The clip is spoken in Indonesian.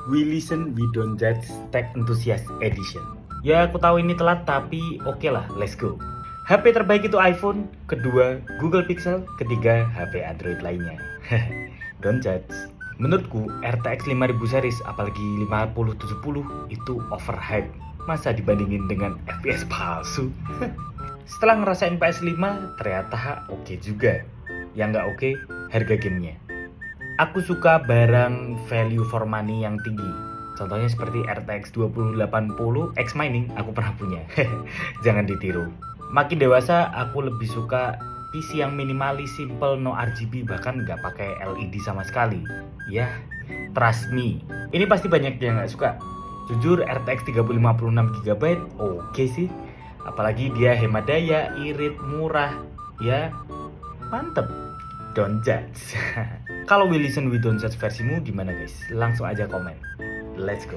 We Listen We Don't Judge Tech Enthusiast Edition. Ya aku tahu ini telat tapi oke lah, let's go. HP terbaik itu iPhone, kedua Google Pixel, ketiga HP Android lainnya. Don't judge. Menurutku RTX 5000 series apalagi 5070 itu overhype. Masa dibandingin dengan FPS palsu? Setelah ngerasain PS5 ternyata oke juga. Yang nggak oke harga gamenya. Aku suka barang value for money yang tinggi. Contohnya seperti RTX 2080 X Mining aku pernah punya. Jangan ditiru. Makin dewasa aku lebih suka PC yang minimalis, simple, no RGB, bahkan nggak pakai LED sama sekali. Ya, trust me. Ini pasti banyak yang nggak suka. Jujur RTX 3056 GB oke sih. Apalagi dia hemat daya, irit, murah. Ya, mantep. Don't judge. Kalau We Listen We Don't Judge versimu gimana guys? Langsung aja komen. Let's go.